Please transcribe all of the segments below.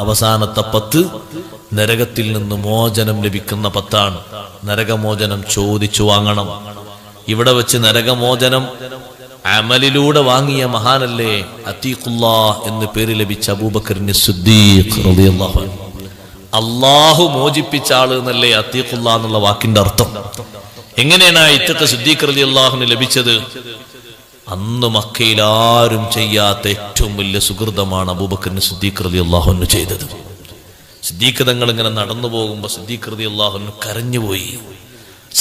അവസാനത്തെ 10 നരകത്തിൽ നിന്ന് മോചനം ലഭിക്കുന്ന 10 നരകമോചനം ചോദിച്ചു വാങ്ങണം. ഇവിടെ വെച്ച് നരകമോചനം അമലിലൂടെ വാങ്ങിയ മഹാനല്ലേ അത്തീഖുല്ലാഹ് എന്ന് പേര് ലഭിച്ച അബൂബക്കറിന് സിദ്ദീഖ് റളിയല്ലാഹു അൻഹു. അള്ളാഹു മോചിപ്പിച്ച ആള് എന്നല്ലേ അത്തീഖുല്ലാഹ് എന്നുള്ള വാക്കിന്റെ അർത്ഥം. എങ്ങനെയാണ് ഇത്തഖ് സിദ്ദീഖ് റളിയല്ലാഹുവിന് ലഭിച്ചത്? അന്ന് മക്കയിൽ ആരും ചെയ്യാത്ത ഏറ്റവും വലിയ സുഹൃതമാണ് അബൂബക്കറിന് സിദ്ദീഖ് റളിയല്ലാഹു അൻഹു ചെയ്തത്. സിദ്ദീഖ് തങ്ങൾ ഇങ്ങനെ നടന്നു പോകുമ്പോ സിദ്ദീഖ് റളിയല്ലാഹു അൻഹു കരഞ്ഞുപോയി,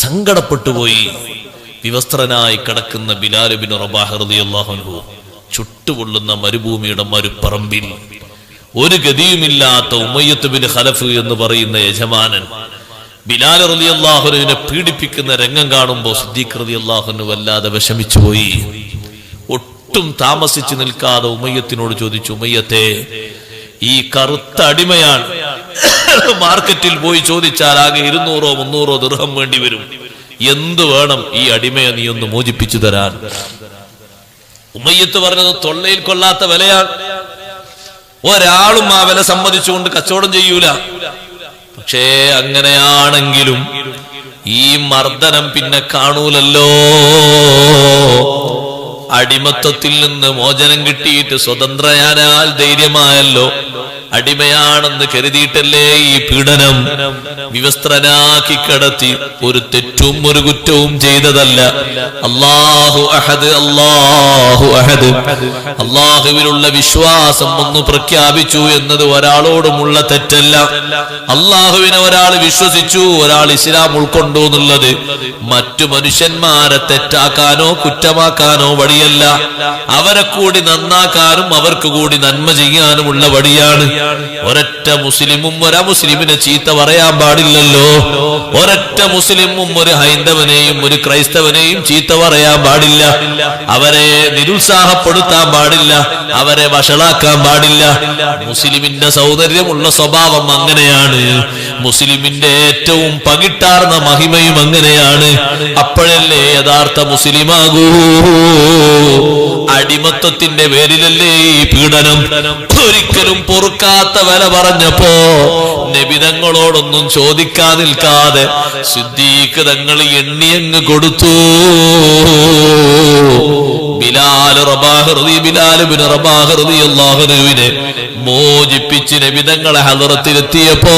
സങ്കടപ്പെട്ടുപോയി. വിവസ്ത്രനായി കിടക്കുന്ന ബിലാൽ ഇബ്നു റബാഹ് റളിയല്ലാഹു അൻഹു ചുട്ടുപൊള്ളുന്ന മരുഭൂമിയുടെ മരുപ്പറമ്പിൽ ഒരു ഗതിയുമില്ലാത്ത ഉമയ്യത്ത് ബിൻ ഖലഫ് എന്ന് പറയുന്ന യജമാനൻ ബിലാൽ റളിയല്ലാഹു അൻഹുവിനെ പീഡിപ്പിക്കുന്ന രംഗം കാണുമ്പോൾ സിദ്ദീഖ് റളിയല്ലാഹു അൻഹു വല്ലാതെ വിഷമിച്ചു പോയി. ഒട്ടും താമസിച്ചു നിൽക്കാതെ ഉമയ്യത്തിനോട് ചോദിച്ചു, ഉമയ്യത്തെ, ഈ കറുത്ത അടിമയാണ്, മാർക്കറ്റിൽ പോയി ചോദിച്ചാൽ ആകെ 200-300 ദിർഹം വേണ്ടി വരും. എന്ത് വേണം ഈ അടിമയെ നീ ഒന്ന് മോചിപ്പിച്ചു തരാൻ? ഉമയ്യത്ത് പറഞ്ഞത് തൊള്ളയിൽ കൊള്ളാത്ത വിലയാണ്. ഒരാളും ആ വില സമ്മതിച്ചുകൊണ്ട് കച്ചവടം ചെയ്യൂല. പക്ഷേ അങ്ങനെയാണെങ്കിലും ഈ മർദ്ദനം പിന്നെ കാണൂലല്ലോ. അടിമത്വത്തിൽ നിന്ന് മോചനം കിട്ടിയിട്ട് സ്വതന്ത്രയാനാൽ ധൈര്യമായല്ലോ. അടിമയാണെന്ന് കരുതിയിട്ടല്ലേ ഈ പീഡനം. വിവസ്ത്രനാക്കി കിടത്തി ഒരു തെറ്റും ഒരു കുറ്റവും ചെയ്തതല്ല. അല്ലാഹു അഹദ്, അല്ലാഹു അഹദ്, അല്ലാഹുവിലുള്ള വിശ്വാസം ഒന്ന് പ്രഖ്യാപിച്ചു എന്നത് ഒരാളോടുമുള്ള തെറ്റല്ല. അല്ലാഹുവിനെ ഒരാൾ വിശ്വസിച്ചു, ഒരാൾ ഇസ്ലാം ഉൾക്കൊണ്ടു എന്നുള്ളത് മറ്റു മനുഷ്യന്മാരെ തെറ്റാക്കാനോ കുറ്റമാക്കാനോ വഴിയല്ല. അവരെ കൂടി നന്നാക്കാനും അവർക്ക് കൂടി നന്മ ചെയ്യാനുമുള്ള വഴിയാണ്. ഒരൊറ്റ മുസ്ലിമും ഒരു മുസ്ലിമിനെ ചീത്ത പറയാൻ പാടില്ലല്ലോ. ഒരൊറ്റ മുസ്ലിമും ഒരു ഹൈന്ദവനെയും ഒരു ക്രൈസ്തവനെയും ചീത്ത പറയാൻ പാടില്ല. അവരെ നിരുത്സാഹപ്പെടുത്താൻ പാടില്ല, അവരെ വഷളാക്കാൻ പാടില്ല. മുസ്ലിമിന്റെ സൗന്ദര്യമുള്ള സ്വഭാവം അങ്ങനെയാണ്. മുസ്ലിമിന്റെ ഏറ്റവും പകിട്ടാർന്ന മഹിമയും അങ്ങനെയാണ്. അപ്പോഴല്ലേ യഥാർത്ഥ മുസ്ലിമാകൂ. അടിമത്വത്തിന്റെ പേരിലല്ലേ ഈ പീഡനം. ഒരിക്കലും പൊറുക്കാത്ത വില പറഞ്ഞപ്പോ നബിതങ്ങളോടൊന്നും ചോദിക്കാൻ നിൽക്കാതെ സിദ്ദീഖ് തങ്ങൾ എണ്ണിയങ്ങ് കൊടുത്തു. ബിലാൽ ഇബ്നു റബാഹ് റളിയല്ലാഹു അൻഹുവിനെ മോചിപ്പിച്ച് നബിതങ്ങളെ ഹളറത്തിലെത്തിയപ്പോ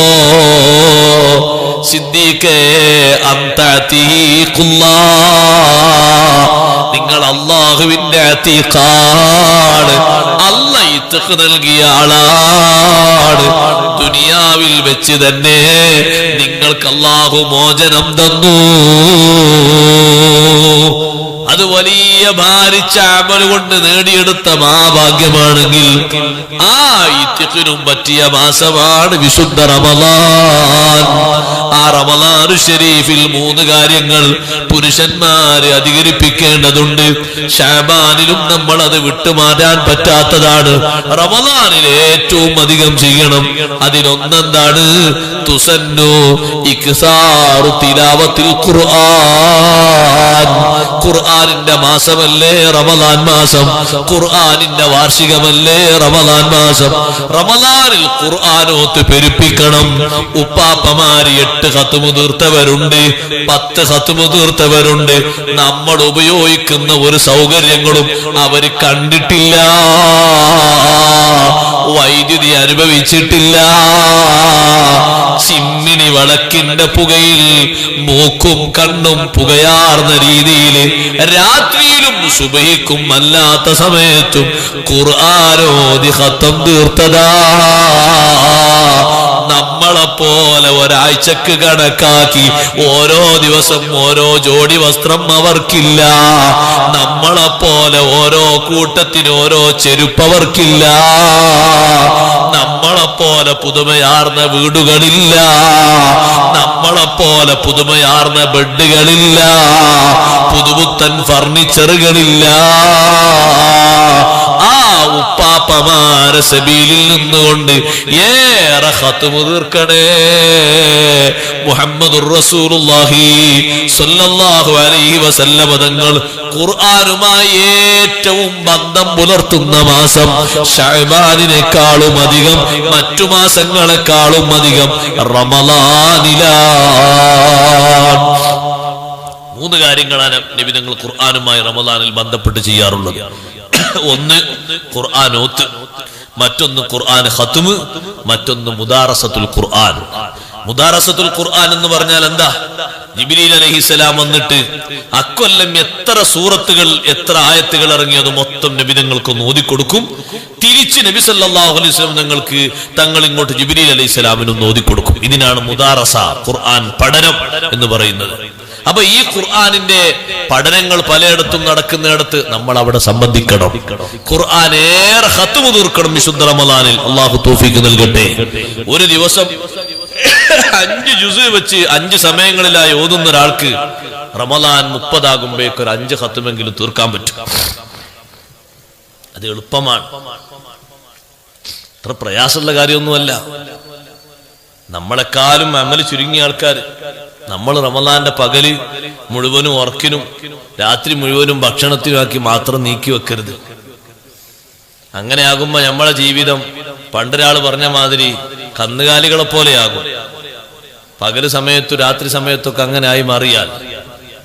സിദ്ദീഖേ അൻത അതീഖുല്ലാഹ്, നിങ്ങൾ അല്ലാഹുവിന്റെ അതീഖാണ്. അല്ലാഹ് ഇത്ഖ് നൽകിയ ആളാണ്. ദുനിയാവിൽ വെച്ച് തന്നെ നിങ്ങൾക്ക് അല്ലാഹു മോചനം തന്നു. അത് വലിയ ഭാരിച്ച അമൽ കൊണ്ട് നേടിയെടുത്ത മഹാഭാഗ്യമാണെങ്കിൽ ആ ഇത്ഖിനും പറ്റിയ മാസമാണ് വിശുദ്ധ റമളാൻ. ആ റമളാൻ ശരീഫിൽ 3 കാര്യങ്ങൾ പുരുഷന്മാരെ അധികരിപ്പിക്കേണ്ടതുണ്ട്. ശഅബാനിലും നമ്മൾ അത് വിട്ടുമാറ്റാൻ പറ്റാത്തതാണ്. റമളാനിൽ ഏറ്റവും അധികം ചെയ്യണം. അതിലൊന്നെന്താണ്? തുസന്നു ഇക്സാറു തിലാവത്തിൽ ഖുർആൻ. ഖുർആനിന്റെ മാസമല്ലേ റമളാൻ മാസം. ഖുർആനിന്റെ വാർഷികമല്ലേ റമളാൻ മാസം. റമളാനിൽ ഖുർആനോത്ത് പെരുപ്പിക്കണം. ഉപ്പാപ്പമാര് 8 ഖത്മ് തീർത്തവരുണ്ട്, 10 ഖത്മ് തീർത്തവരുണ്ട്. നമ്മൾ ഉപയോഗിക്കുന്ന ഒരു സൗകര്യങ്ങളും അവര് കണ്ടിട്ടില്ല, വൈദ്യുതി അനുഭവിച്ചിട്ടില്ല. ചിമ്മിനി വിളക്കിന്റെ പുകയിൽ മൂക്കും കണ്ണും പുകയാർന്ന രീതിയിൽ രാത്രിയിലും സുബഹിക്കും അല്ലാത്ത സമയത്തും ഖുർആനോതി ഖത്തം തീർത്തതാ. നമ്മളെപ്പോലെ ഒരാഴ്ചക്ക് കണക്കാക്കി ഓരോ ദിവസം ഓരോ ജോഡി വസ്ത്രം അവർക്കില്ല. നമ്മളെപ്പോലെ ഓരോ കൂട്ടത്തിന് ഓരോ ചെരുപ്പ് അവർക്കില്ല. നമ്മളെപ്പോലെ പുതുമയാർന്ന വീടുകളില്ല. നമ്മളെപ്പോലെ പുതുമയാർന്ന ബെഡുകളില്ല. പുതുപുത്തൻ ഫർണിച്ചറുകളില്ല. ആ ഉപ്പാപ്പ വാപ്പമാരെ സബീലിൽ നിന്നുകൊണ്ട് ഏറെ ഖത്മ് തീർക്കണേ. മുഹമ്മദുർ റസൂലുള്ളാഹി സ്വല്ലല്ലാഹു അലൈഹി വസല്ലം തങ്ങൾ ഖുർആനുമായി ഏറ്റവും ബന്ധം പുലർത്തുന്ന മാസം ശഅബാനിനേക്കാളും അധികം മറ്റു മാസങ്ങളെക്കാളും അധികം റമളാനിലാണ്. 3 കാര്യങ്ങളാണ് നബി തങ്ങൾ ഖുർആനുമായി റമളാനിൽ ബന്ധപ്പെട്ട് ചെയ്യാറുള്ളത്. ഒന്ന് ഖുർആൻ ഓത്ത്, മറ്റൊന്ന് ഖുർആൻ ഖത്മ്, മറ്റൊന്ന് മുദാറസത്തുൽ ഖുർആൻ. മുദാറസത്തുൽ ഖുർആൻ എന്ന് പറഞ്ഞാൽ എന്താ? ജിബ്രീൽ അലൈഹിസ്സലാം വന്നിട്ട് അക്കൊല്ലം എത്ര സൂറത്തുകൾ എത്ര ആയത്തുകൾ ഇറങ്ങിയത് മൊത്തം നബി തങ്ങൾക്കൊന്ന് ഓതിക്കൊടുക്കും. തിരിച്ച് നബി സല്ലല്ലാഹു അലൈഹി വസല്ലം തങ്ങൾക്ക് തങ്ങൾ ഇങ്ങോട്ട് ജിബ്രീൽ അലൈഹിസ്സലാമിനും ഓതിക്കൊടുക്കും. ഇതിനാണ് മുദാറസ, ഖുർആൻ പഠനം എന്ന് പറയുന്നത്. അപ്പൊ ഈ ഖുർആനിന്റെ പഠനങ്ങൾ പലയിടത്തും നടക്കുന്നിടത്ത് നമ്മൾ അവിടെ സംബന്ധിക്കണം. ഖുർആൻ ഏറെ ഖത്മ് തീർക്കണം വിശുദ്ധ റമളാനിൽ. അല്ലാഹു തൗഫീഖ് നൽകട്ടെ. ഒരു ദിവസം 5 ജുസ് വെച്ച് 5 സമയങ്ങളിലായി ഓതുന്ന ഒരാൾക്ക് റമളാൻ 30 ആകുമ്പോഴേക്ക് ഒരു 5 ഖത്മെങ്കിലും തീർക്കാൻ പറ്റും. അത് എളുപ്പമാണ്, അത്ര പ്രയാസമുള്ള കാര്യമൊന്നുമല്ല. നമ്മളെക്കാളും അമല് ചുരുങ്ങിയ ആൾക്കാർ. നമ്മൾ റമളാന്റെ പകല് മുഴുവനും ഉറക്കിനും രാത്രി മുഴുവനും ഭക്ഷണത്തിനുമാക്കി മാത്രം നീക്കി വെക്കരുത്. അങ്ങനെ ആകുമ്പോ നമ്മളെ ജീവിതം പണ്ടൊരാൾ പറഞ്ഞ മാതിരി കന്നുകാലികളെ പോലെയാകും. പകല് സമയത്തും രാത്രി സമയത്തൊക്കെ അങ്ങനെ ആയി മാറിയാൽ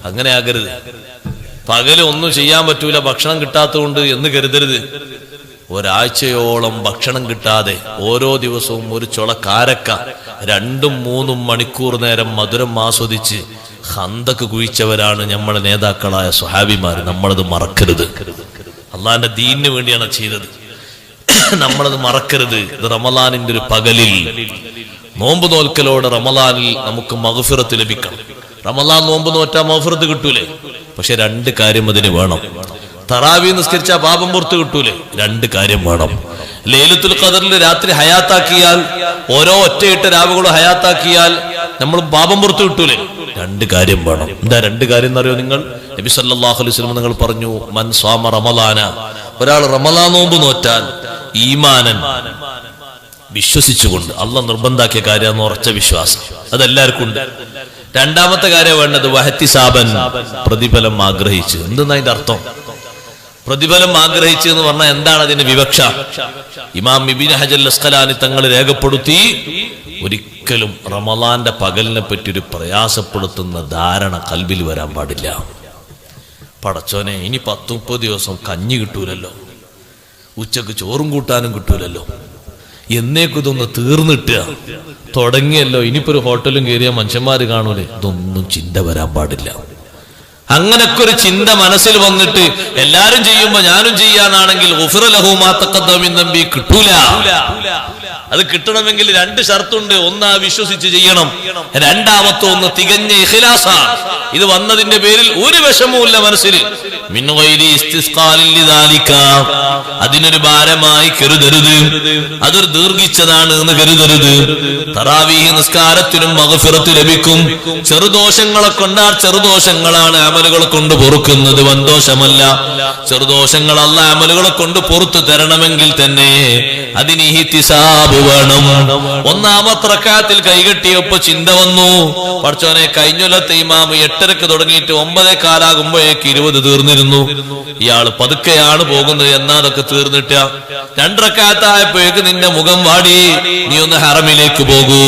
അങ്ങനെ ആകരുത്. പകല് ഒന്നും ചെയ്യാൻ പറ്റൂല, ഭക്ഷണം കിട്ടാത്തതുകൊണ്ട് എന്ന് കരുതരുത്. ഒരാഴ്ചയോളം ഭക്ഷണം കിട്ടാതെ ഓരോ ദിവസവും ഒരു ചുള കാരക്ക 2-3 മണിക്കൂർ നേരം മധുരം ആസ്വദിച്ച് ഖന്തക്ക് കുഴിച്ചവരാണ് നമ്മളെ നേതാക്കളായ സ്വഹാബിമാർ. നമ്മളത് മറക്കരുത്. അള്ളാന്റെ ദീനിന് വേണ്ടിയാണ് ചെയ്തത്. നമ്മളത് മറക്കരുത്. ഇത് റമളാനിന്റെ ഒരു പകലിൽ നോമ്പ് നോൽക്കലോടെ റമളാനിൽ നമുക്ക് മഗ്ഫിറത്ത് ലഭിക്കണം. റമളാൻ നോമ്പ് നോറ്റാ മഗ്ഫിറത്ത് കിട്ടൂലേ? പക്ഷെ 2 കാര്യം അതിന് വേണം. തറാവീഹ് നിസ്കരിച്ചാൽ പാപം പുറത്ത് കിട്ടൂലേ? 2 കാര്യം വേണം. ലൈലത്തുൽ ഖദറിൽ രാത്രി ഹയാത്താക്കിയാൽ, ഓരോ ഒറ്റയിട്ട രാവുകളും ഹയാത്താക്കിയാൽ നമ്മൾ പാപം പുറത്ത് കിട്ടൂലേ? 2 കാര്യം വേണം. എന്താ 2 കാര്യം എന്നറിയോ നിങ്ങൾ? നബി സല്ലല്ലാഹു അലൈഹി വസല്ലം നിങ്ങൾ പറഞ്ഞു, മൻ സ്വാമ റമളാന, ഒരാൾ റമളാൻ നോമ്പ് നോറ്റാൽ ഈമാനൻ, വിശ്വസിച്ചുകൊണ്ട്, അള്ളാഹ് നിർബന്ധാക്കിയ കാര്യമെന്ന് ഉറച്ച വിശ്വാസം, അതെല്ലാവർക്കും ഉണ്ട്. 2ാമത്തെ കാര്യം വേണ്ടത് വഹത്തിസാബൻ, പ്രതിഫലം ആഗ്രഹിച്ച്. എന്തെന്നാ അതിന്റെ അർത്ഥം? പ്രതിഫലം ആഗ്രഹിച്ചു എന്ന് പറഞ്ഞാൽ എന്താണ് അതിന്റെ വിവക്ഷ? ഇമാം ഇബ്നു ഹജർ അസ്ഖലാനി തങ്ങൾ രേഖപ്പെടുത്തി, ഒരിക്കലും റമളാന്റെ പകലിനെ പറ്റി ഒരു പ്രയാസപ്പെടുത്തുന്ന ധാരണ കൽബിൽ വരാൻ പാടില്ല. പടച്ചോനെ, ഇനി 10-30 ദിവസം കഞ്ഞി കിട്ടൂലല്ലോ, ഉച്ചക്ക് ചോറും കൂട്ടാനും കിട്ടൂലല്ലോ, എന്നേക്കും ഇതൊന്ന് തീർന്നിട്ടുക തുടങ്ങിയല്ലോ, ഇനിയിപ്പോ ഒരു ഹോട്ടലും കയറിയ മനുഷ്യന്മാര് കാണൂലേ, ഇതൊന്നും ചിന്ത വരാൻ പാടില്ല. അങ്ങനൊക്കെ ഒരു ചിന്ത മനസ്സിൽ വന്നിട്ട് എല്ലാരും ചെയ്യുമ്പോ ഞാനും ചെയ്യാനാണെങ്കിൽ ഗുഫിറ ലഹു മാ തഖദ്ദമ മിൻ ദംബി കിട്ടൂല. അത് കിട്ടണമെങ്കിൽ 2 ഷർത്തുണ്ട്. ഒന്ന്, വിശ്വസിച്ച് ചെയ്യണം. 2ാമത്തെ ഒന്ന് തികഞ്ഞ ഇഖ്ലാസാണ്. ഇത് വന്നതിന്റെ പേരിൽ ഒരു വിഷമവുമില്ല മനസ്സിൽ. മിൻ ഗൈരി ഇസ്തിസ്ഖാലിൻ ലിദാലിക, അതിനൊരു ഭാരമായി കരുതരുത്, അതൊരു ദീർഘിച്ചതാണ് എന്ന് കരുതരുത്. തറാവീഹ് നിസ്കാരത്തിനും മഗ്ഫിറത്ത് ലഭിക്കും. ചെറുദോഷങ്ങളെ കൊണ്ടാൽ ചെറുദോഷങ്ങളാണ് അമലുകൾ കൊണ്ട് പൊറുക്കുന്നത്, വൻദോഷമല്ല. ചെറുദോഷങ്ങൾ അല്ലാഹ് അമലുകളെ കൊണ്ട് പൊറുത്തു തരണമെങ്കിൽ തന്നെ അതിന് ഇഹ്തിസാബ് വേണം. 1ാമത്തെ റക്അത്തിൽ കൈകെട്ടിയപ്പോ ചിന്ത വന്നു, പടച്ചോനെ, കഴിഞ്ഞൊല്ലത്തെ ഇമാം 8:30 തുടങ്ങിയിട്ട് 9:15 ആകുമ്പോഴേക്ക് 20 തീർന്നിരുന്നു. ഇയാള് പതുക്കെയാണ് പോകുന്നത്, എന്നാ അതൊക്കെ തീർന്നിട്ട. 2 റക്അത്തായപ്പോഴേക്ക് നിന്റെ മുഖം വാടി, നീ ഒന്ന് ഹറമിലേക്ക് പോകൂ.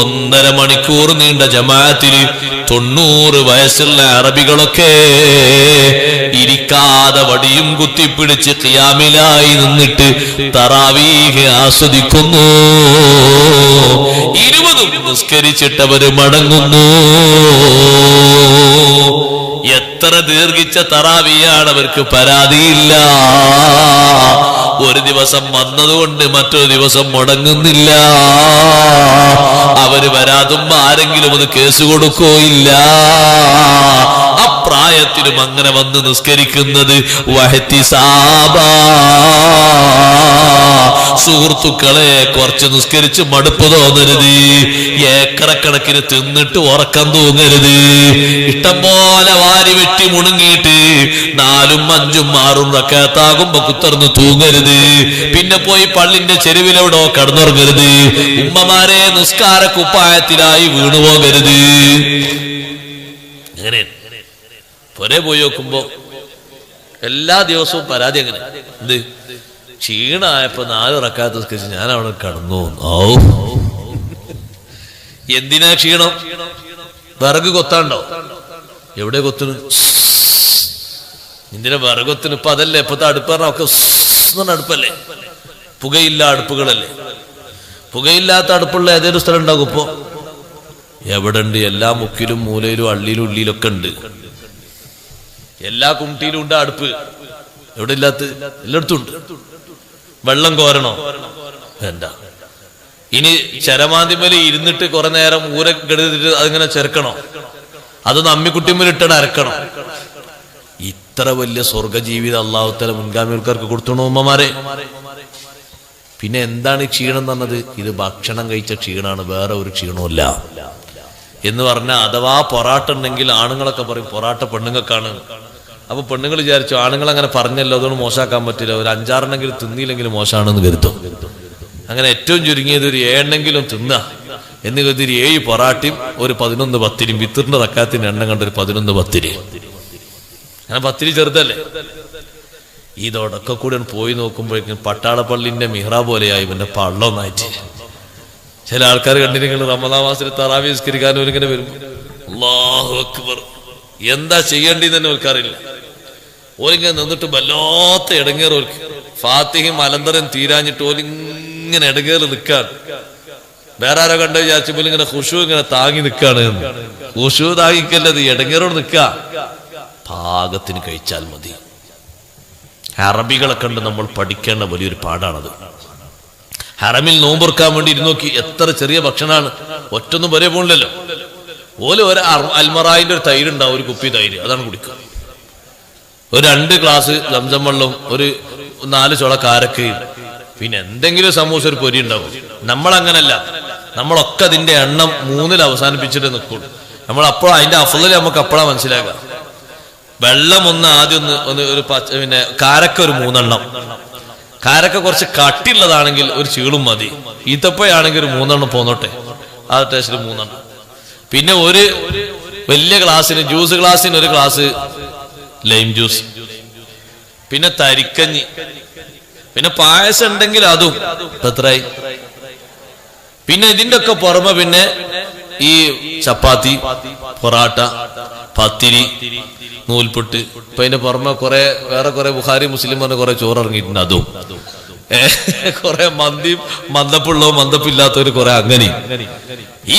1.5 മണിക്കൂർ നീണ്ട ജമാഅത്തില് 90 വയസ്സുള്ള അറബികളൊക്കെ ഇരിക്കാതെ വടിയും കുത്തിപ്പിടിച്ച് ഖിയാമിലായി നിന്നിട്ട് തറാവീഹ് ആസ്വദിക്കുന്നു. 20 നിസ്കരിച്ചിട്ടവര് മടങ്ങുന്നു. എത്ര ദീർഘിച്ച തറാവിയാണ്, അവർക്ക് പരാതിയില്ല. ഒരു ദിവസം വന്നതുകൊണ്ട് മറ്റൊരു ദിവസം മുടങ്ങുന്നില്ല. അവര് വരാതുമ്പോ ആരെങ്കിലും അത് കേസ് കൊടുക്കോ? ഇല്ല. പ്രായത്തിലും അങ്ങനെ വന്ന് നിസ്കരിക്കുന്നത് വഹ്തിസാബാ. സുഹൃത്തുക്കളെ, കുറച്ച് നിസ്കരിച്ച് മടുപ്പ് തോന്നരുത്. ഏക്കറക്കണക്കിന് തിന്നിട്ട് ഉറക്കം തൂങ്ങരുത്. ഇഷ്ടം പോലെ വാരി വെട്ടി മുണുങ്ങിയിട്ട് 4ഉം 5ഉം 6ഉം റക്അത്താകുമ്പോ കുത്തർന്ന് തൂങ്ങരുത്. പിന്നെ പോയി പള്ളിന്റെ ചെരുവിലെവിടോ കടന്നുറങ്ങരുത്. ഉമ്മമാരെ, നിസ്കാര കുപ്പായത്തിലായി വീണുപോകരുത്. അങ്ങനെ പൊരെ പോയി നോക്കുമ്പോ എല്ലാ ദിവസവും പരാതി. അങ്ങനെ എന്ത് ക്ഷീണായപ്പോ 4 റക്അത്ത് നിസ്കരിച്ച് ഞാൻ അവിടെ കടന്നു. എന്തിനാ ക്ഷീണം? വിറക് കൊത്താണ്ടോ? എവിടെ കൊത്തുന്നു? എന്തിനാ വിറകൊത്തിന്? ഇപ്പൊ അതല്ലേ ഇപ്പത്തെ അടുപ്പ് പറഞ്ഞ ഒക്കെ അടുപ്പല്ലേ, പുകയില്ല അടുപ്പുകളല്ലേ. പുകയില്ലാത്ത അടുപ്പുള്ള ഏതൊരു സ്ഥലം ഉണ്ടാകും ഇപ്പൊ? എവിടെ ഉണ്ട്? എല്ലാ മുക്കിലും മൂലയിലും അള്ളിയിലും ഉള്ളിയിലൊക്കെ ഉണ്ട്. എല്ലാ കുണ്ടിയിലും ഉണ്ട് അടുപ്പ്. എവിടെ ഇല്ലാത്ത? എല്ലായിടത്തും ഉണ്ട്. വെള്ളം കോരണോ? വേണ്ട. ഇനി ചരമാന്തിമേൽ ഇരുന്നിട്ട് കുറെ നേരം ഊരക്കെടുത്തിട്ട് അതിങ്ങനെ ചെറുക്കണോ? അതൊന്ന് അമ്മിക്കുട്ടിമേൽ ഇട്ടിട്ട് അരക്കണോ? ഇത്ര വലിയ സ്വർഗജീവിതം അല്ലാഹു തആല മുൻഗാമികൾക്ക് കൊടുത്തണോ ഉമ്മമാരെ? പിന്നെ എന്താണ് ഈ ക്ഷീണം എന്ന് പറഞ്ഞത്? ഇത് ഭക്ഷണം കഴിച്ച ക്ഷീണാണ്, വേറെ ഒരു ക്ഷീണവുമില്ല എന്ന് പറഞ്ഞാൽ. അഥവാ പൊറാട്ട ഉണ്ടെങ്കിൽ ആണുങ്ങളൊക്കെ പറയും പൊറാട്ട പെണ്ണുങ്ങൾക്കാണ്. അപ്പൊ പെണ്ണുങ്ങൾ വിചാരിച്ചു ആണുങ്ങൾ അങ്ങനെ പറഞ്ഞല്ലോ, അതുകൊണ്ട് മോശമാക്കാൻ പറ്റില്ല, ഒരു 5-6എണ്ണെങ്കിലും തിന്നിയില്ലെങ്കിലും മോശമാണെന്ന് കരുതും. അങ്ങനെ ഏറ്റവും ചുരുങ്ങിയത് ഒരു 7എണ്ണെങ്കിലും തിന്ന എന്ന് കരുതി 7 പൊറാട്ടയും ഒരു 11 പത്തിരിയും, വിത്തറിന്റെ റക്അത്തിന്റെ എണ്ണം കണ്ട ഒരു 11 പത്തിരി. അങ്ങനെ പത്തിരി ചെറുതല്ലേ. ഇതോടൊക്കെ കൂടെ പോയി നോക്കുമ്പോഴേക്കും പട്ടാളപ്പള്ളിന്റെ മിഹ്റാബ് പോലെയായി പിന്നെ പള്ളൊന്നായിട്ട്. ചില ആൾക്കാർ കണ്ടിരിക്കുന്നത് റമദാൻ മാസത്തിൽ തറാവീഹ് നിസ്കരിക്കാൻ ഇങ്ങനെ വരും. അല്ലാഹു അക്ബർ, എന്താ ചെയ്യേണ്ടതെന്ന് തന്നെ ഓർക്കാറില്ല. ഓലിങ്ങനെ നിന്നിട്ട് വല്ലാത്ത ഇടങ്ങേറ്. ഓർക്ക് ഫാത്തിഹയും അലന്തരം തീരാഞ്ഞിട്ട് ഓലിങ്ങനെ ഇടങ്ങേറ് നിൽക്കാൻ. വേറെ ആരോ കണ്ടു വിചാരിച്ചപ്പോൾ ഇങ്ങനെ ഖുശൂ ഇങ്ങനെ താങ്ങി നിൽക്കാണ്. ഖുശൂ താങ്ങിക്കല്ലത്, ഇടങ്ങേറോട് നിൽക്കുക. പാകത്തിന് കഴിച്ചാൽ മതി. അറബികളൊക്കെ ഉണ്ട്, നമ്മൾ പഠിക്കേണ്ട വലിയൊരു പാടാണത്. ഹറമിൽ നോമ്പൊറുക്കാൻ വേണ്ടി ഇരുന്ന് നോക്കി, എത്ര ചെറിയ ഭക്ഷണമാണ്. ഒറ്റൊന്നും വരെ പോണില്ലല്ലോ. ഓല് ഒരു അൽമറായിന്റെ ഒരു തൈര് ഉണ്ടാവും, ഒരു കുപ്പി തൈര്, അതാണ് കുടിക്കുക. ഒരു 2 ഗ്ലാസ് സംസം വെള്ളവും ഒരു 4 ചുള കാരക്കയും പിന്നെ എന്തെങ്കിലും സമൂസ ഒരു പൊരി ഉണ്ടാവും. നമ്മളങ്ങനല്ല. നമ്മളൊക്കെ അതിന്റെ എണ്ണം 3-ൽ അവസാനിപ്പിച്ചിട്ട് നിൽക്കുള്ളൂ. നമ്മൾ അപ്പോഴും അതിന്റെ അഫ്ളൽ നമുക്ക് അപ്പോഴാ മനസ്സിലാക്കുക. വെള്ളം ആദ്യം ഒരു പിന്നെ കാരക്ക ഒരു 3 എണ്ണം. കാരക്ക കുറച്ച് കട്ടിയുള്ളതാണെങ്കിൽ ഒരു ചീളും മതി. ഈത്തപ്പഴാണെങ്കിൽ ഒരു 3 എണ്ണം പോന്നോട്ടെ, ആ ടേസ്റ്റിൽ 3 എണ്ണം. പിന്നെ ഒരു വലിയ ഗ്ലാസ്സിന്, ജ്യൂസ് ഗ്ലാസ്സിന് ഒരു ഗ്ലാസ് ലൈം ജ്യൂസ്, പിന്നെ തരിക്കഞ്ഞി, പിന്നെ പായസം ഉണ്ടെങ്കിൽ അതും എത്രയായി. പിന്നെ ഇതിന്റെ ഒക്കെ പുറമെ പിന്നെ ഈ ചപ്പാത്തി, പൊറാട്ട, പത്തിരി, നൂൽപുട്ട്, ഇപ്പൊ അതിന്റെ പുറമെ വേറെ കുറെ ബുഖാരി മുസ്ലിം പറഞ്ഞ കുറെ ചോറ് ഇറങ്ങിയിട്ടുണ്ട്. അതും കുറെ മന്തിയും മന്ദപ്പുള്ളവും മന്ദപ്പില്ലാത്തവര് കുറെ അങ്ങനെ.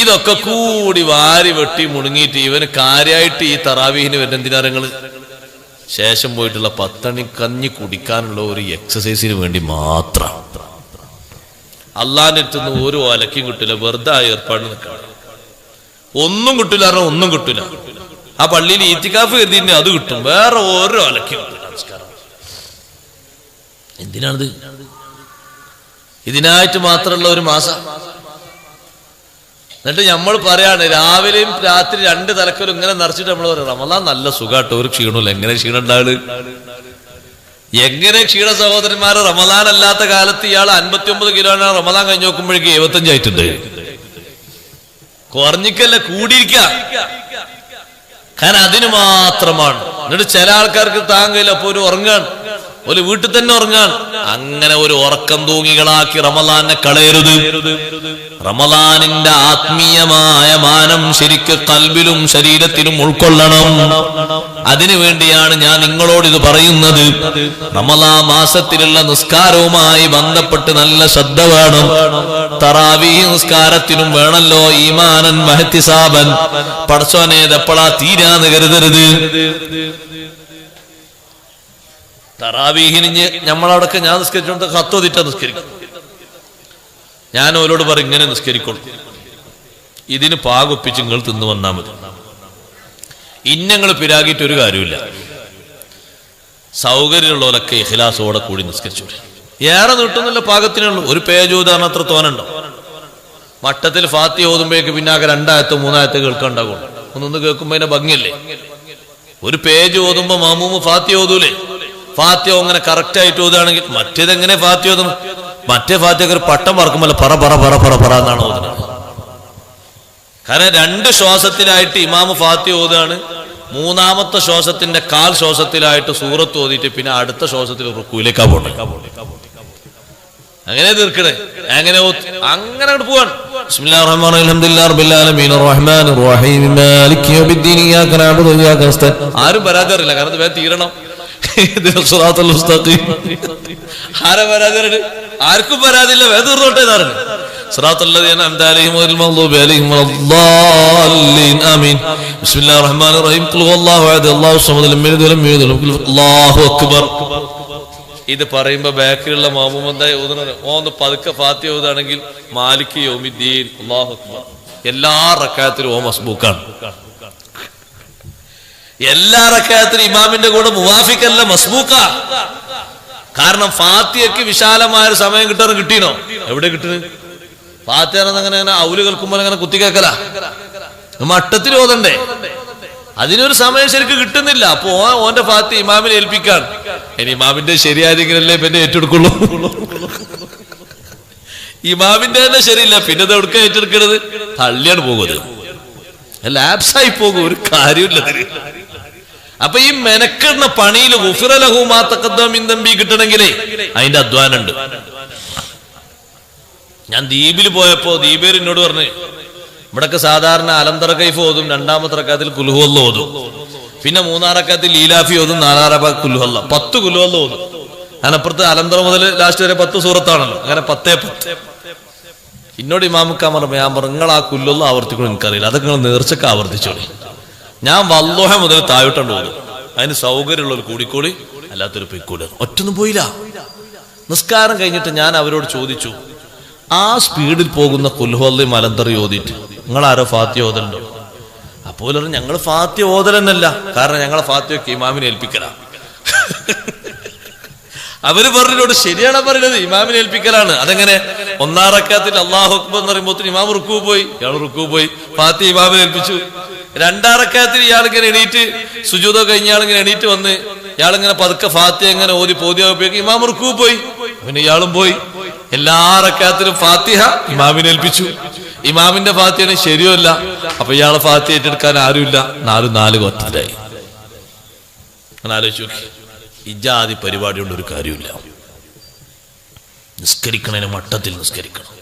ഇതൊക്കെ കൂടി വാരി വെട്ടി മുണുങ്ങിയിട്ട് ഇവന് കാര്യമായിട്ട് ഈ തറാവീഹിന് വരുന്ന എന്തിനാരങ്ങള് ശേഷം പോയിട്ടുള്ള 10 മണി കഞ്ഞി കുടിക്കാനുള്ള ഒരു എക്സസൈസിന് വേണ്ടി മാത്രം. അള്ളാന്റെ അടുത്തുനിന്ന് ഒരു ഒലക്കും കിട്ടില്ല, വെറുതെ ആ ഏർപ്പാട് നിൽക്കണം. ഒന്നും കിട്ടില്ല, ഒന്നും കിട്ടില്ല. ആ പള്ളിയിൽ ഈത്തിക്കാഫ് കരുതിന്റെ അത് കിട്ടും, വേറെ ഓരോ ഒലക്കും കിട്ടില്ല. നമസ്കാരം എന്തിനാണിത്? ഇതിനായിട്ട് മാത്രമുള്ള ഒരു മാസം. എന്നിട്ട് നമ്മൾ പറയാണ് രാവിലെയും രാത്രി 2 തലക്കലും ഇങ്ങനെ നിറച്ചിട്ട് നമ്മൾ പറയാം റമദാൻ നല്ല സുഖാട്ടോ, ഒരു ക്ഷീണമില്ല. എങ്ങനെ ക്ഷീണം ഉണ്ടാവുക? എങ്ങനെ ക്ഷീണ സഹോദരന്മാരെ? റമദാൻ അല്ലാത്ത കാലത്ത് ഇയാൾ 59 കിലോയാണ്, റമദാൻ കഴിഞ്ഞ് നോക്കുമ്പോഴേക്ക് 75 ആയിട്ടുണ്ട്. കുറഞ്ഞിക്കല്ല, കൂടിയിരിക്ക. കാരണം അതിന് മാത്രമാണ്. എന്നിട്ട് ചില ആൾക്കാർക്ക് താങ്ങില്ല, അപ്പൊ ഒരു ഉറങ്ങാൻ, ഒരു വീട്ടിൽ തന്നെ ഉറങ്ങാൻ. അങ്ങനെ ഒരു ഉറക്കം തൂങ്ങികളാക്കി റമദാനെ കളയരുത്. റമദാനിന്റെ ആത്മീയമായ മാനം ശരിക്ക് കൽബിലും ശരീരത്തിലും ഉൾക്കൊള്ളണം. അതിനു വേണ്ടിയാണ് ഞാൻ നിങ്ങളോട് ഇത് പറയുന്നത്. റമദാൻ മാസത്തിലുള്ള നിസ്കാരവുമായി ബന്ധപ്പെട്ട് നല്ല ശ്രദ്ധ വേണം. തറാവീഹ് നിസ്കാരത്തിനും വേണല്ലോ ഈമാനൻ വഹ്തിസാബൻ. പടച്ചോനെ ഇതെപ്പോഴാ തീരാന്ന് കരുതരുത്. തറാവീഹിന് നമ്മളവിടൊക്കെ ഞാൻ നിസ്കരിച്ചോണ്ട് കത്തോതിറ്റ നിസ്കരിക്കും. ഞാൻ അവരോട് പറയും ഇങ്ങനെ നിസ്കരിക്കോളൂ, ഇതിന് പാകൊപ്പിച്ച് നിങ്ങൾ തിന്നു വന്നാൽ മതി. ഇന്നങ്ങൾ പിരാകിയിട്ട് ഒരു കാര്യമില്ല. സൗകര്യമുള്ളവരൊക്കെ ഇഖ്ലാസോടെ കൂടി നിസ്കരിച്ചു. ഏറെ നീട്ടുന്നില്ല, പാകത്തിനുള്ളൂ. ഒരു പേജ് ഓതാൻ അത്ര തോന്നുണ്ടോ? മട്ടത്തിൽ ഫാത്തിഹ ഓതുമ്പോഴേക്ക് പിന്നാകെ 2 ആയത്തോ 3 ആയത്തോ കേൾക്കാണ്ടാകുള്ളൂ. ഒന്നൊന്ന് കേൾക്കുമ്പോ അതിന്റെ ഭംഗിയല്ലേ? ഒരു പേജ് ഓതുമ്പോ മാമൂമ് ഫാത്തിഹ ഓതൂലേ? ഫാത്തിഹ അങ്ങനെ കറക്റ്റ് ആയിട്ട് ഓതുകയാണെങ്കിൽ മറ്റേതെങ്ങനെ ഫാത്തിഹ ഓതുന്നു? മറ്റേ ഫാത്തിഹ ഒരു പട്ടം പറക്കുമ്പോൾ പറ പറ പറ പറ പറ എന്നാണ് ഓതുന്നത്. കാരണം 2 ശ്വാസത്തിലായിട്ട് ഇമാമ് ഫാത്തിഹ ഓതുകയാണ്. 3-ാമത്തെ ശ്വാസത്തിന്റെ 1/4 ശ്വാസത്തിലായിട്ട് സൂറത്ത് ഓതിയിട്ട് പിന്നെ അടുത്ത ശ്വാസത്തിൽ റുക്കൂയിലേക്കാ പോട്ടെ. അങ്ങനെ തീർക്കണേ. അങ്ങനെ അങ്ങോട്ട് പോവാൻ. ബിസ്മില്ലാഹിർ റഹ്മാനിർ റഹീം അൽഹംദുലില്ലാഹി റബ്ബിൽ ആലമീൻ അർറഹ്മാനിർ റഹീം മാലികി യൗമിദ്ദീൻ ഇയ്യാക നഅബുദു വഇയ്യാക നസ്തഈൻ. ആരും പരാതിയില്ല, കാരണം ഇത് വേഗം തീരണം. സിറാത്തുൽ മുസ്തഖീം. ആരും പരാതിയില്ല, ആർക്കും പരാതിയില്ല, വേഗം തീർന്നോട്ടെ എന്നാണ്. സിറാത്തുൽ ലദീന അൻഅംത അലൈഹിം ഗൈറിൽ മഗ്ദൂബി അലൈഹിം വലദ്ദാല്ലീൻ ആമീൻ. ബിസ്മില്ലാഹിർ റഹ്മാനിർ റഹീം ഖുൽ ഹുവല്ലാഹു അഹദ് അല്ലാഹു സമദ് ലം യലിദ് വലം യൂലദ് വലം യകുൽ അല്ലാഹു അക്ബർ. ഇത് പറയുമ്പോ ബാക്കിലുള്ള മാമൂം എന്തായി ഓതുന്നത്? ഒന്ന് പതുക്കെ ഫാത്തിഹ ഓതുകയാണെങ്കിൽ മാലിക് യൗമിദ്ദീൻ അല്ലാഹു അക്ബർ. എല്ലാ റക്അത്തിലും മസ്ബൂക്കാണ്. എല്ലാ റക്അത്തിലും ഇമാമിന്റെ കൂടെ മുവാഫിഖല്ല, മസ്ബൂക്കാ. കാരണം ഫാത്തിഹയ്ക്ക് വിശാലമായ ഒരു സമയം കിട്ടീനോ? എവിടെ കിട്ടുന്നത്? ഫാത്തിഹ അങ്ങനെ ഔല് കേൾക്കുമ്പോൾ അങ്ങനെ കുത്തിക്കേക്കല, മട്ടത്തിൽ ഓതണ്ടേ? അതിനൊരു സമയം ശരിക്കും കിട്ടുന്നില്ല. അപ്പോ ഓന്റെ ഫാത്തിഹ ഇമാമിനെ ഏൽപ്പിക്കാൻ. ഇനി ഇമാമിന്റെ ശരിയായെങ്കിലല്ലേ പിന്നെ ഏറ്റെടുക്കുള്ളൂ. ഇമാമിന്റെ തന്നെ ശരിയില്ല, പിന്നെ ഇത് എവിടുക്ക ഏറ്റെടുക്കണത്? തള്ളിയാണ് പോകുന്നത്, ലാപ്സായി പോകും, ഒരു കാര്യമില്ല. അപ്പൊ ഈ മെനക്കെടുന്ന പണിയിൽ ഗുഫിറ ലഹു മാ തഖദ്ദമ മിൻ ദംബി കിട്ടണമെങ്കിലേ അതിന്റെ അധ്വാനുണ്ട്. ഞാൻ ദ്വീപിൽ പോയപ്പോ ദ്വീപേർ എന്നോട് പറഞ്ഞു, ഇവിടൊക്കെ സാധാരണ അലംതറ കൈഫ് ഓതും, 2-ാമത്തെ റക്അത്തിൽ ഖുൽ ഹുവല്ല ഓതും, പിന്നെ 3-ാം റക്അത്തിൽ ലീലാഫി ഓതും, 4-ാം റക്അത്തിൽ ഖുൽ ഹുവല്ല, 10 ഖുൽ ഹുവല്ല ഓതും. അതിനപ്പുറത്ത് അലംതറ മുതൽ ലാസ്റ്റ് വരെ 10 സൂറത്താണല്ലോ. അങ്ങനെ 10. എന്നോട് ഇമാമുക്കാൻ പറഞ്ഞു, ഞാൻ പറഞ്ഞു നിങ്ങൾ ആ ഖുൽ ഹുവല്ല ആവർത്തിക്കണം, എനിക്കറിയില്ല, അതൊക്കെ നിങ്ങൾ നേർച്ചക്ക് ആവർത്തിച്ചോളി. ഞാൻ വല്ലുഹ മുതൽ താഴോട്ടുണ്ട് ഓതും. അതിന് സൗകര്യമുള്ളവർ കൂടിക്കോളി, അല്ലാത്തൊരു പൊയ്ക്കൂടി. ഒറ്റൊന്നും പോയില്ല. നിസ്കാരം കഴിഞ്ഞിട്ട് ഞാൻ അവരോട് ചോദിച്ചു, ആ സ്പീഡിൽ പോകുന്ന ഖുൽ ഹുവല്ലയും അലംതറയും ഓതിയിട്ട് നിങ്ങൾ ആരോ ഫാത്തിഹ ഓതലുണ്ടോ? അപ്പോൾ ഞങ്ങൾ ഫാത്തിഹ ഓതലെന്നല്ല, കാരണം ഞങ്ങളെ ഫാത്തിഹയൊക്കെ ഇമാമിനെ ഏൽപ്പിക്കലാണ്. അവര് പറഞ്ഞോട് ശരിയാണ് പറയുന്നത്, ഇമാമിനെ ഏൽപ്പിക്കലാണ്. അതെങ്ങനെ? 1-ാം റക്അത്തിൽ അല്ലാഹു അക്ബർ എന്ന് പറയുമ്പോൾ ഇമാം റുക്കൂ പോയി, ഇയാൾ റുക്കൂ പോയി, ഫാത്തിഹ ഇമാമിനെ ഏൽപ്പിച്ചു. 2-ാം റക്അത്തിൽ ഇയാളിങ്ങനെ എണീറ്റ് സുജൂദ് കഴിഞ്ഞ ഇയാളിങ്ങനെ എണീറ്റ് വന്ന് ഇയാളിങ്ങനെ പതുക്കെ ഫാത്തിഹ ഇങ്ങനെ ഓതി പോതിയാകുമ്പോഴേക്ക് ഇമാം റുക്കൂ പോയി, പിന്നെ ഇയാളും പോയി. എല്ലാ റക്അത്തിലും ഫാത്തിഹ ഇമാമിനെ ഏൽപ്പിച്ചു. ഇമാമിന്റെ ഫാത്തിഹയാണ് ശരിയല്ല, അപ്പൊ ഇയാളെ ഫാത്തിഹ ഏറ്റെടുക്കാൻ ആരുമില്ല. 4 കൊറ്റത്തിലായി. ആലോചിച്ചു നോക്കി. ഇജാതി പരിപാടി കൊണ്ട് ഒരു കാര്യമില്ല. നിസ്കരിക്കണതിന് മട്ടത്തിൽ നിസ്കരിക്കണം.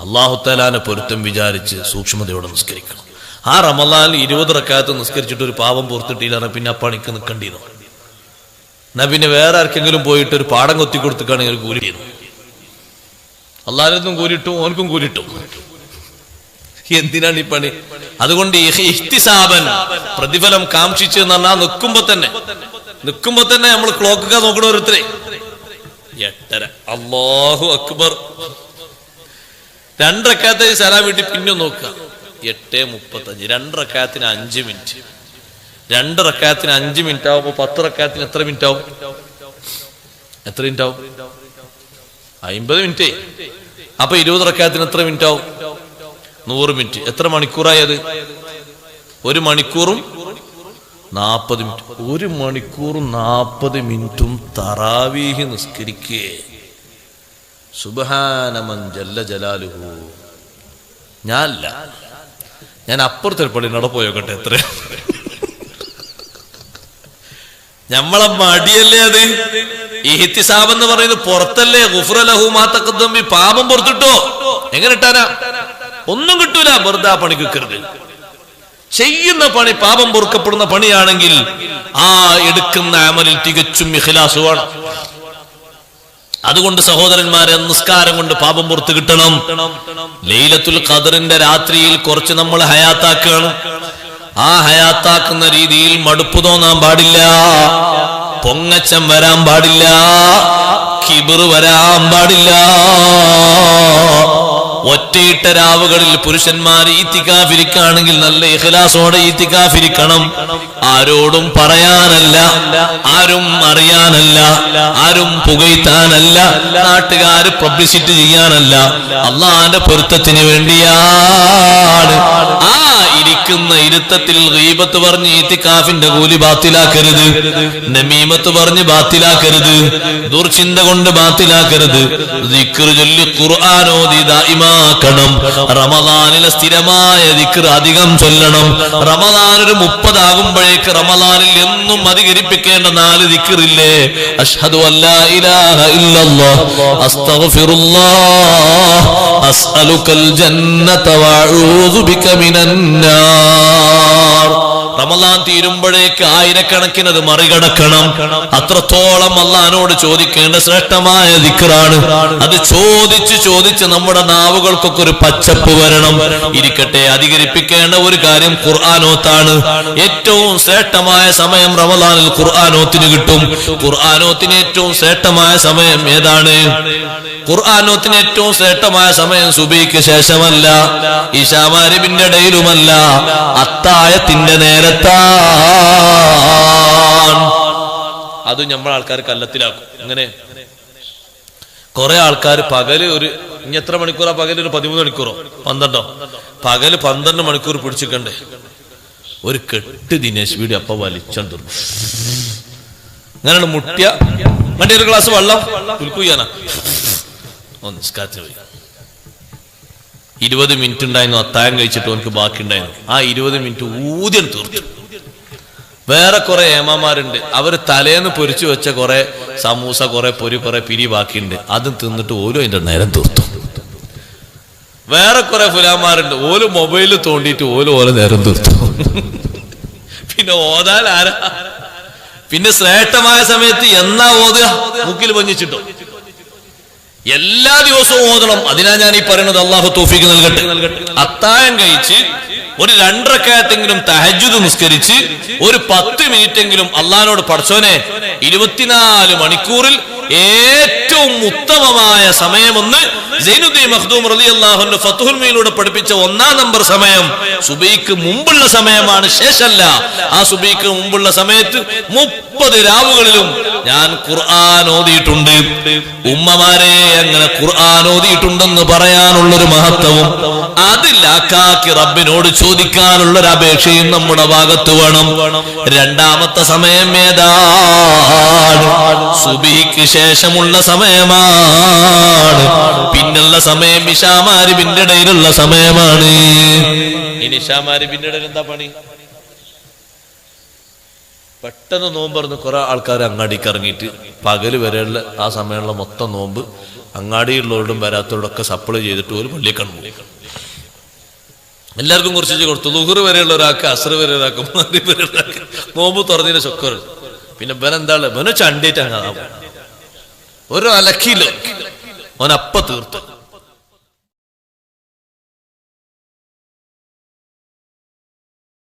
അല്ലാഹു തആലാനെ പൊരുത്തം വിചാരിച്ച് സൂക്ഷ്മതയോടെ നിസ്കരിക്കണം. ആ റമളാനിൽ 20 റക്അത്ത് നിസ്കരിച്ചിട്ട് ഒരു പാപം പുറത്തിട്ടില്ല, പിന്നെ ആ പണിക്ക് നിൽക്കേണ്ടിയിരുന്നു. എന്നാ പിന്നെ വേറെ ആർക്കെങ്കിലും പോയിട്ട് ഒരു പാടം കൊത്തി കൊടുത്തിട്ടാണെങ്കിൽ കൂലി ചെയ്യുന്നു. അള്ളാഹിനും കൂലിട്ടു, ഓനക്കും കൂലിട്ടു. എന്തിനാണ് ഈ പണി? അതുകൊണ്ട് ഇഹ്തിസാബൻ, പ്രതിഫലം കാംക്ഷിച്ച് എന്ന് പറഞ്ഞാൽ നിൽക്കുമ്പോ തന്നെ നമ്മൾ ക്ലോക്കൊക്കെ നോക്കണ ഓരോരുത്തരെ 8:30 അല്ലാഹു അക്ബർ. 2 റക്അത്ത് സലാം വീട്ടി പിന്നെ നോക്കുക 8:35. 2 റക്അത്തിന് 5 മിനിറ്റ്. 2 റക്അത്തിന് 5 മിനിറ്റ് ആവുമ്പോ 10 റക്അത്തിന് എത്ര മിനിറ്റ് ആവും? 50 മിനിറ്റ്. അപ്പൊ 20 റക്അത്തിന് എത്ര മിനിറ്റ് ആവും? 100 മിനിറ്റ്. എത്ര മണിക്കൂറായി അത്? 1 മണിക്കൂറും 40 മിനിറ്റ്. 1 മണിക്കൂറും 40 മിനിറ്റും തറാവീഹ് നിസ്കരിക്കേ. സുബ്ഹാന മൻ ജല്ല ജലാലുഹു. ഞാൻ അപ്പുറത്തെ പള്ളിനോട് പോയോക്കട്ടെ. എത്ര നമ്മളെ മടിയല്ലേ അത്? ഇഹ്തിസാബ് എന്ന് പറയുന്നത് പുറത്തല്ലേ. ഗുഫ്റ ലഹു മാ തഖദ്ദമ മിൻ, പാപം പുറത്തിട്ടോ. എങ്ങനെ ഇട്ടാനാ? ഒന്നും കിട്ടൂല. വെറുതെ ആ പണി കിക്കരുത്. ചെയ്യുന്ന പണി പാപം പൊറുക്കപ്പെടുന്ന പണിയാണെങ്കിൽ ആ എടുക്കുന്ന അമലിൽ തികച്ചും ഇഖ്ലാസ് വേണം. അതുകൊണ്ട് സഹോദരന്മാരെ, നിസ്കാരം കൊണ്ട് പാപം പുറത്ത് കിട്ടണം. ലൈലത്തുൽ ഖദറിന്റെ രാത്രിയിൽ കുറച്ച് നമ്മൾ ഹയാത്താക്കണം. ആ ഹയാത്താക്കുന്ന രീതിയിൽ മടുപ്പ് തോന്നാൻ പാടില്ല, പൊങ്ങച്ചം വരാൻ പാടില്ല, കിബിർ വരാൻ പാടില്ല. ഒറ്റയിട്ട രാവുകളിൽ പുരുഷന്മാർ ഈത്തിക്കാഫിരിക്കുകയാണെങ്കിൽ നല്ല ഇഖ്ലാസോടെ ഈത്തിക്കാഫിരിക്കണം. ആരോടും പറയാനല്ല, ആരും അറിയാനല്ല, ആരും പുകഴ്ത്താനല്ല, നാട്ടുകാര് പബ്ലിസിറ്റി ചെയ്യാനല്ല, അള്ളാന്റെ പൊരുത്തത്തിന് വേണ്ടിയാണ്. ആ ഇരിക്കുന്ന ഇരുത്തത്തിൽ ഗീബത്ത് പറഞ്ഞ് ഈത്തിക്കാഫിന്റെ കൂലി ബാത്തിലാക്കരുത്, നമീമത്ത് പറഞ്ഞ് ബാത്തിലാക്കരുത്, ദുർചിന്ത കൊണ്ട് ബാത്തിലാക്കരുത്. ദിക്ർ ചൊല്ലി ഖുർആൻ ഓതി ദായിമാക്കണം. റമദാനിലെ സ്ഥിരമായ ദിക്ർ അധികം ചൊല്ലണം. റമദാൻ ഒരു 30 ആകുമ്പോഴേക്ക് റമദാനിൽ എന്നും അധികരിപ്പിക്കേണ്ട 4 ദിക്റില്ലേ? അഷ്ഹദു അല്ലാ ഇലാഹ ഇല്ലല്ലാഹ്, അസ്തഗ്ഫിറുല്ലാഹ്, അസ്അലുകൽ ജന്നത വഅഊദു ബിക മിനന്നാർ. റമദാൻ തീരുമ്പോഴേക്ക് ആയിരക്കണക്കിന് അത് മറികടക്കണം. അത്രത്തോളം അല്ലാഹുവോട് ചോദിക്കേണ്ട ശ്രേഷ്ഠമായ ദിക്റാണ് അത്. ചോദിച്ച് നമ്മുടെ നാവുകൾക്കൊക്കെ ഒരു പച്ചപ്പ് വരണം. ഇരിക്കട്ടെ, അധികരിപ്പിക്കേണ്ട ഒരു കാര്യം ഖുർആനോത്താണ്. ഏറ്റവും ശ്രേഷ്ഠമായ സമയം റമദാനിൽ ഖുർആനോത്തിന് കിട്ടും. ഖുർആനോത്തിന് ഏറ്റവും ശ്രേഷ്ഠമായ സമയം ഏതാണ്? ഖുർആനോത്തിന് ഏറ്റവും ശ്രേഷ്ഠമായ സമയം സുബഹിക്ക് ശേഷമല്ല, ഇശാ മഗ്‌രിബിന്റെ ഇടയിലുമല്ല, അത്താഴത്തിന്റെ നേരത്താണ്. അത് നമ്മൾ ആൾക്കാർ കല്ലത്തിലാക്കും. അങ്ങനെ കുറെ ആൾക്കാർ പകല് ഇനി എത്ര മണിക്കൂറാ? പകല് ഒരു 13 മണിക്കൂറോ 12ഓ? പകല് 12 മണിക്കൂർ പിടിച്ചിക്കണ്ടേ? ഒരു കെട്ട് ദിനേശ് വീഡിയോ അപ്പൊ വലിച്ചോണ്ട് അങ്ങനെയാണ് മുട്ടിയ. മറ്റേ ഒരു ഗ്ലാസ് വെള്ളം കുൽക്കുയ്യാനാ നിസ്കാരത്തിന് പോയി. 20 മിനിറ്റ് ഉണ്ടായിരുന്നു അത്താഴം കഴിച്ചിട്ട് അവർക്ക് ബാക്കി ഉണ്ടായിരുന്നു. ആ 20 മിനിറ്റ് ഊദ്യം തീർത്തു. വേറെ കുറെ ഏമാമാരുണ്ട്, അവര് തലേന്ന് പൊരിച്ചു വെച്ച കുറെ സമൂസ, കുറെ പൊരി, കുറെ പിരി ബാക്കിയുണ്ട്. അതും തിന്നിട്ട് ഓലും അതിന്റെ നേരം തീർത്തു. വേറെ കുറെ ഫുലാമാരുണ്ട്, ഓല് മൊബൈലിൽ തോണ്ടിയിട്ട് ഓല നേരം തീർത്തു. പിന്നെ ഓതാൻ ആരാ? പിന്നെ ശ്രേഷ്ഠമായ സമയത്ത് എന്നാ ഓതുക? മുക്കിൽ പഞ്ഞിച്ചിട്ടോ? എല്ലാ ദിവസവും ഓതണം. അതിനാ ഞാൻ ഈ പറയുന്നത്. അള്ളാഹു തൗഫീഖ് നൽകട്ടെ. അത്താഴം കഴിച്ച് ഒരു 2 റക്അത്തെങ്കിലും തഹജ്ജുദ് നിസ്കരിച്ച് ഒരു 10 മിനിറ്റെങ്കിലും അള്ളാഹിനോട് പടച്ചോനെ 24 മണിക്കൂറിൽ ഏറ്റവും ഉത്തമമായ സമയമെന്ന് സൈനുദ്ദീൻ മഖ്ദൂം റളിയല്ലാഹു അൻഹു ഫത്ഹുൽ മുഈനിലൂടെ പഠിപ്പിച്ച 1-ാം നമ്പർ സമയം സുബഹിക്ക് മുമ്പുള്ള സമയമാണ്, ശേഷമല്ല. ആ സുബഹിക്ക് മുമ്പുള്ള സമയത്ത് 30 രാവുകളിലും ഞാൻ ഖുർആൻ ഓതിയിട്ടുണ്ട്. ഉമ്മമാരെ, അങ്ങനെ ഖുർആൻ ഓതിയിട്ടുണ്ടെന്ന് പറയാനുള്ളൊരു മഹത്വവും അതിലാക്കാക്കി റബ്ബിനോട് ചോദിക്കാനുള്ളൊരു അപേക്ഷയും നമ്മുടെ ഭാഗത്ത് വേണം. രണ്ടാമത്തെ സമയം ഏതാണ്? സുബഹിക്ക് ശേഷമുള്ള സമയമാണ്. പിന്നുള്ള സമയം ഇശാ മഗ്‌രിബിന്റെ ഇടയിലുള്ള സമയമാണ്. ഇനി ഇശാ മഗ്‌രിബിന്റെ ഇടയിൽ എന്താ പണി? പെട്ടെന്ന് നോമ്പറന്ന് കുറെ ആൾക്കാർ അങ്ങാടിക്ക് ഇറങ്ങിയിട്ട് പകല് വരെയുള്ള ആ സമയമുള്ള മൊത്തം നോമ്പ് അങ്ങാടിയുള്ളവരോടും വരാത്തവരോടൊക്കെ സപ്ലൈ ചെയ്തിട്ട് ഒരു പള്ളിക്കൺ പോകും. എല്ലാവർക്കും കുറച്ച് കൊടുത്തു. ളുഹർ വരെയുള്ള ഒരാൾക്ക്, അസ്ർ വരെ ഒരാൾക്ക്, മഗ്‌രിബ് വരെ ഒരാൾക്ക് നോമ്പ് തുറന്നതിന് ചൊക്കർ. പിന്നെ ബനെന്താണ് ബന ചണ്ടിട്ട് അങ്ങനെ ഒരു അലക്കിയില്ലോ ഓനപ്പ തീർത്തു.